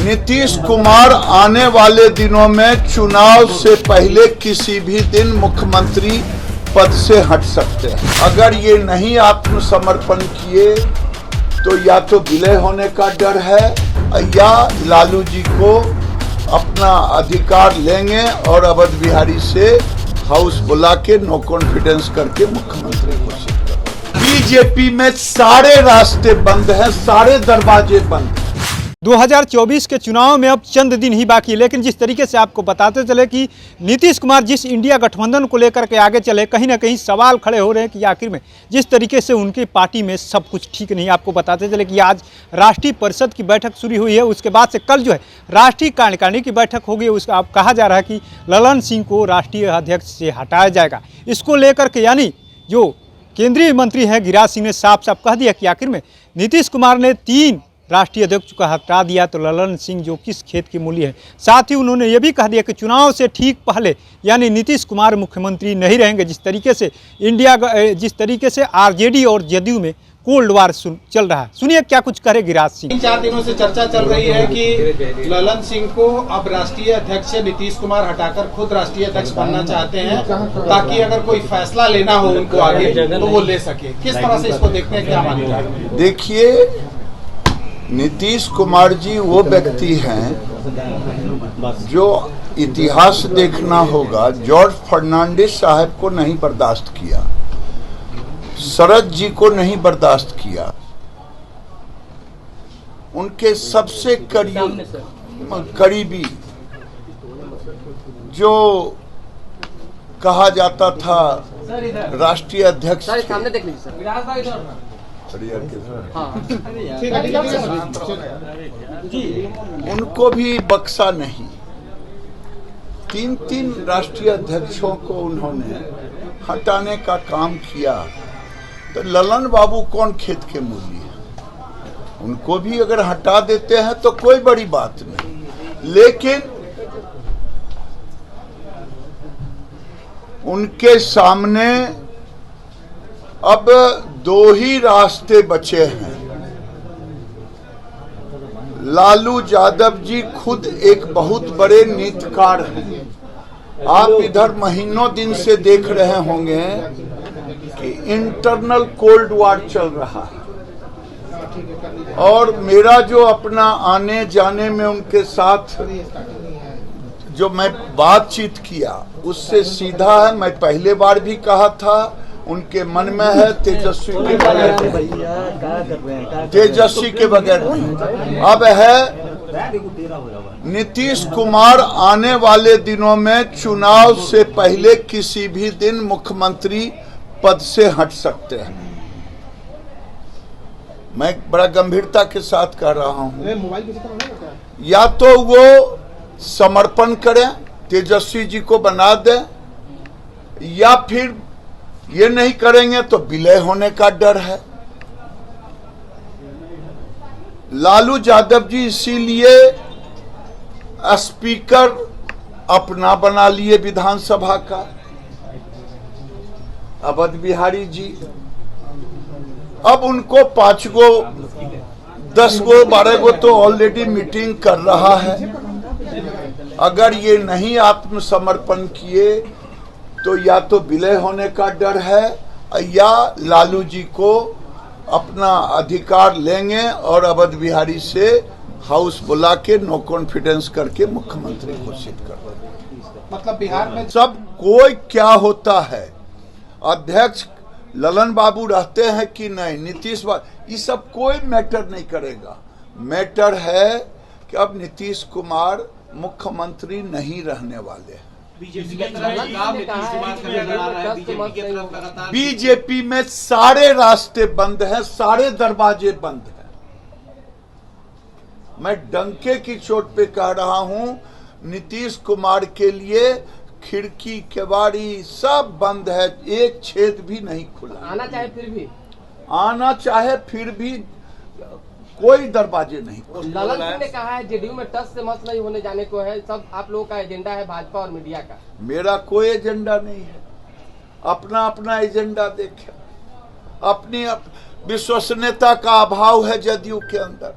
नीतीश कुमार आने वाले दिनों में चुनाव से पहले किसी भी दिन मुख्यमंत्री पद से हट सकते हैं। अगर ये नहीं आत्मसमर्पण किए तो या तो विलय होने का डर है या लालू जी को अपना अधिकार लेंगे और अवध बिहारी से हाउस बुला के नो कॉन्फिडेंस करके मुख्यमंत्री घोषित करेंगे। बीजेपी में सारे रास्ते बंद हैं, सारे दरवाजे बंद हैं। 2024 के चुनाव में अब चंद दिन ही बाकी है, लेकिन जिस तरीके से आपको बताते चले कि नीतीश कुमार जिस इंडिया गठबंधन को लेकर के आगे चले, कहीं ना कहीं सवाल खड़े हो रहे हैं कि आखिर में जिस तरीके से उनकी पार्टी में सब कुछ ठीक नहीं। आपको बताते चले कि आज राष्ट्रीय परिषद की बैठक शुरू हुई है, उसके बाद से कल जो है राष्ट्रीय कार्यकारिणी की बैठक होगी। उसका अब कहा जा रहा है कि ललन सिंह को राष्ट्रीय अध्यक्ष से हटाया जाएगा। इसको लेकर के यानी जो केंद्रीय मंत्री हैं गिरिराज सिंह ने साफ साफ कह दिया कि आखिर में नीतीश कुमार ने 3 राष्ट्रीय अध्यक्ष को हटा दिया तो ललन सिंह जो किस खेत की मूली है। साथ ही उन्होंने ये भी कह दिया कि चुनाव से ठीक पहले यानी नीतीश कुमार मुख्यमंत्री नहीं रहेंगे। जिस तरीके से आरजेडी और जदयू में कोल्ड वार चल रहा है। सुनिए क्या कुछ करे गिरिराज सिंह। 4 दिनों से चर्चा चल रही है कि ललन सिंह को अब राष्ट्रीय अध्यक्ष से नीतीश कुमार हटाकर खुद राष्ट्रीय अध्यक्ष बनना चाहते हैं, ताकि अगर कोई फैसला लेना हो उनको आगे तो वो ले सके। किस तरह से इसको देखते हैं, क्या मानते हैं? देखिए, नीतीश कुमार जी वो व्यक्ति हैं जो इतिहास देखना होगा। जॉर्ज फर्नांडिस साहब को नहीं बर्दाश्त किया, शरद जी को नहीं बर्दाश्त किया, उनके सबसे करीबी जो कहा जाता था राष्ट्रीय अध्यक्ष उनको भी बख्शा नहीं। 3 राष्ट्रीय अध्यक्षों को उन्होंने हटाने का काम किया, तो ललन बाबू कौन खेत के मूली है? उनको भी अगर हटा देते हैं तो कोई बड़ी बात नहीं, लेकिन उनके सामने अब 2 ही रास्ते बचे हैं। लालू यादव जी खुद एक बहुत बड़े नीतिकार हैं। आप इधर महीनों दिन से देख रहे होंगे कि इंटरनल कोल्ड वार चल रहा है, और मेरा जो अपना आने जाने में उनके साथ जो मैं बातचीत किया उससे सीधा है। मैं पहले बार भी कहा था, उनके मन में है तेजस्वी के बगैर, तेजस्वी के बगैर नहीं। अब है नीतीश कुमार आने वाले दिनों में चुनाव से पहले किसी भी दिन मुख्यमंत्री पद से हट सकते हैं। मैं बड़ा गंभीरता के साथ कह रहा हूं। या तो वो समर्पण करें, तेजस्वी जी को बना दें, या फिर ये नहीं करेंगे तो विलय होने का डर है। लालू यादव जी इसीलिए स्पीकर अपना बना लिए विधानसभा का। अवध बिहारी जी अब उनको 5 गो 10 गो 12 गो तो ऑलरेडी मीटिंग कर रहा है। अगर ये नहीं आत्मसमर्पण किए तो या तो विलय होने का डर है या लालू जी को अपना अधिकार लेंगे और अवध बिहारी से हाउस बुला के नो कॉन्फिडेंस करके मुख्यमंत्री घोषित कर देंगे। मतलब बिहार में सब कोई क्या होता है, अध्यक्ष ललन बाबू रहते हैं कि नहीं, नीतीश बाबू, ये सब कोई मैटर नहीं करेगा। मैटर है कि अब नीतीश कुमार मुख्यमंत्री नहीं रहने वाले हैं। बीजेपी में सारे रास्ते बंद हैं, सारे दरवाजे बंद हैं। मैं डंके की चोट पे कह रहा हूं, नीतीश कुमार के लिए खिड़की केवाड़ी सब बंद है, एक छेद भी नहीं खुला। आना चाहे फिर भी कोई दरवाजे नहीं। ललन सिंह ने कहा है जेडीयू में टस से मस नहीं होने जाने को है, सब आप लोगों का एजेंडा है भाजपा और मीडिया का। मेरा कोई एजेंडा नहीं है, अपना अपना एजेंडा देखे। अपनी विश्वसनीयता का अभाव है जदयू के अंदर।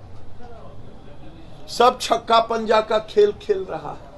सब छक्का पंजा का खेल खेल रहा है।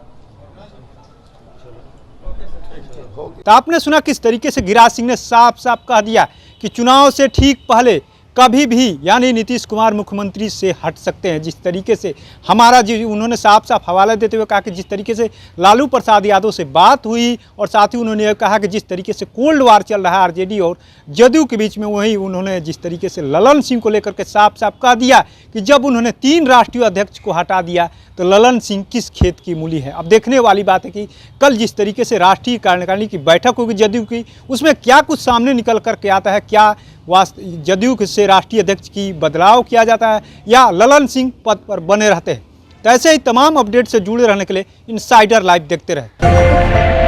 तो आपने सुना किस तरीके से गिरिराज सिंह ने साफ साफ कह दिया कि चुनाव से ठीक पहले कभी भी यानी नीतीश कुमार मुख्यमंत्री से हट सकते हैं। जिस तरीके से हमारा जो उन्होंने साफ साफ हवाला देते हुए कहा कि जिस तरीके से लालू प्रसाद यादव से बात हुई और साथ ही उन्होंने कहा कि जिस तरीके से कोल्ड वार चल रहा है आरजेडी और जदयू के बीच में, वहीं उन्होंने जिस तरीके से ललन सिंह को लेकर के साफ साफ कह दिया कि जब उन्होंने 3 राष्ट्रीय अध्यक्ष को हटा दिया तो ललन सिंह किस खेत की मूली है। अब देखने वाली बात है कि कल जिस तरीके से राष्ट्रीय कार्यकारिणी की बैठक होगी जदयू की, उसमें क्या कुछ सामने निकल करके आता है, क्या जदयू से राष्ट्रीय अध्यक्ष की बदलाव किया जाता है या ललन सिंह पद पर बने रहते हैं। तो ऐसे ही तमाम अपडेट से जुड़े रहने के लिए इनसाइडर लाइव देखते रहे।